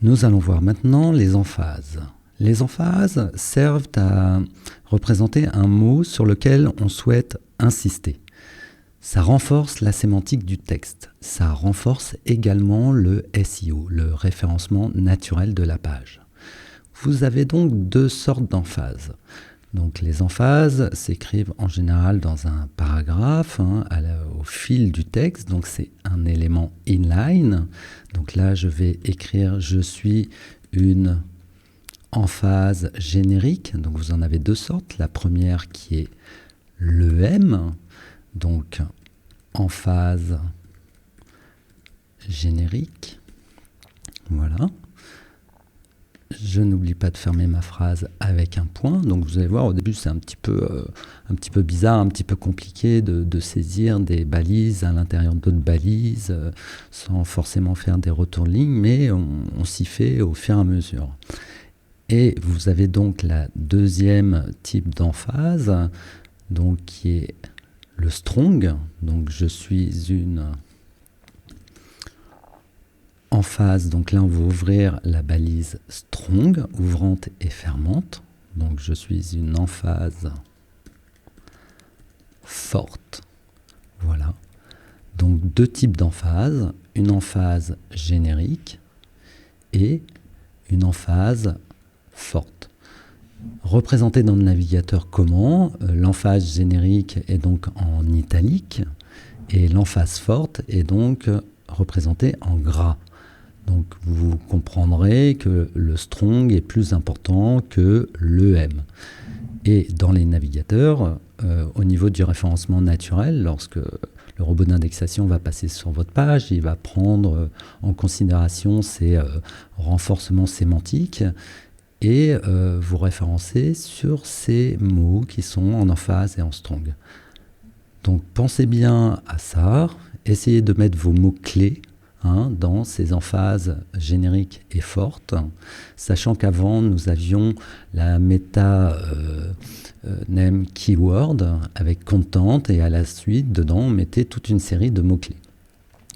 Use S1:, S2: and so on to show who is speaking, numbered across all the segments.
S1: Nous allons voir maintenant les emphases. Les emphases servent à représenter un mot sur lequel on souhaite insister. Ça renforce la sémantique du texte. Ça renforce également le SEO, le référencement naturel de la page. Vous avez donc deux sortes d'emphases. Donc les emphases s'écrivent en général dans un paragraphe, au fil du texte. Donc c'est un élément inline. Donc là, je vais écrire « Je suis une emphase générique ». Donc vous en avez deux sortes. La première qui est l'EM, donc emphase générique. Voilà. Je n'oublie pas de fermer ma phrase avec un point. Donc vous allez voir, au début c'est un petit peu bizarre, un petit peu compliqué de saisir des balises à l'intérieur d'autres balises, sans forcément faire des retours de ligne, mais on s'y fait au fur et à mesure. Et vous avez donc la deuxième type d'emphase, donc qui est le strong. Donc je suis une emphase, donc là on va ouvrir la balise strong, ouvrante et fermante. Donc je suis une emphase forte. Voilà. Donc deux types d'emphases, une emphase générique et une emphase forte. Représentée dans le navigateur comment? L'emphase générique est donc en italique et l'emphase forte est donc représentée en gras. Donc vous comprendrez que le strong est plus important que l'EM. Et dans les navigateurs, au niveau du référencement naturel, lorsque le robot d'indexation va passer sur votre page, il va prendre en considération ces renforcements sémantiques et vous référencer sur ces mots qui sont en emphase et en strong. Donc pensez bien à ça, essayez de mettre vos mots-clés dans ces emphases génériques et fortes, sachant qu'avant nous avions la méta name keyword avec content et à la suite dedans on mettait toute une série de mots-clés.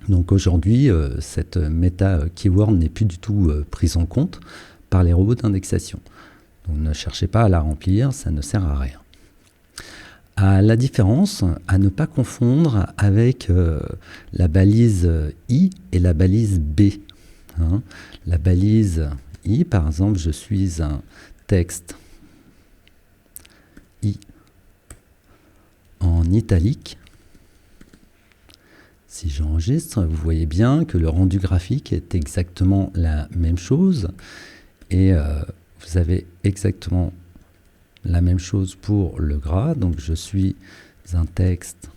S1: Donc aujourd'hui cette méta keyword n'est plus du tout prise en compte par les robots d'indexation. Donc ne cherchez pas à la remplir, ça ne sert à rien. À la différence, à ne pas confondre avec la balise I et la balise B. La balise I, par exemple, je suis un texte I en italique. Si j'enregistre, vous voyez bien que le rendu graphique est exactement la même chose et vous avez exactement la même chose pour le gras. Donc je suis un texte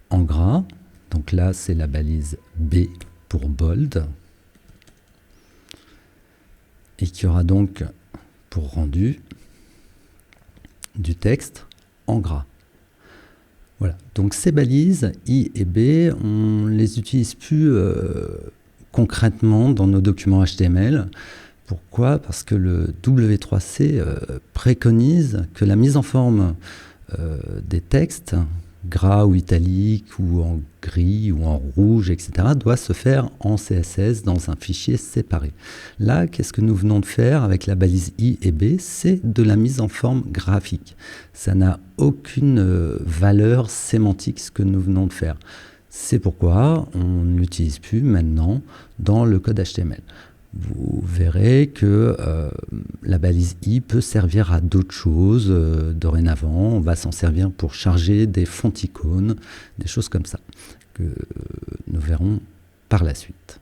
S1: en gras. Donc là c'est la balise B pour bold. Et qui aura donc pour rendu du texte en gras. Voilà. Donc ces balises I et B, on ne les utilise plus concrètement dans nos documents HTML. Pourquoi? Parce que le W3C préconise que la mise en forme des textes, gras ou italique ou en gris ou en rouge, etc., doit se faire en CSS dans un fichier séparé. Là, qu'est-ce que nous venons de faire avec la balise I et B? C'est de la mise en forme graphique. Ça n'a aucune valeur sémantique ce que nous venons de faire. C'est pourquoi on ne l'utilise plus maintenant dans le code HTML. Vous verrez que la balise I peut servir à d'autres choses dorénavant. On va s'en servir pour charger des fonticônes, des choses comme ça, que nous verrons par la suite.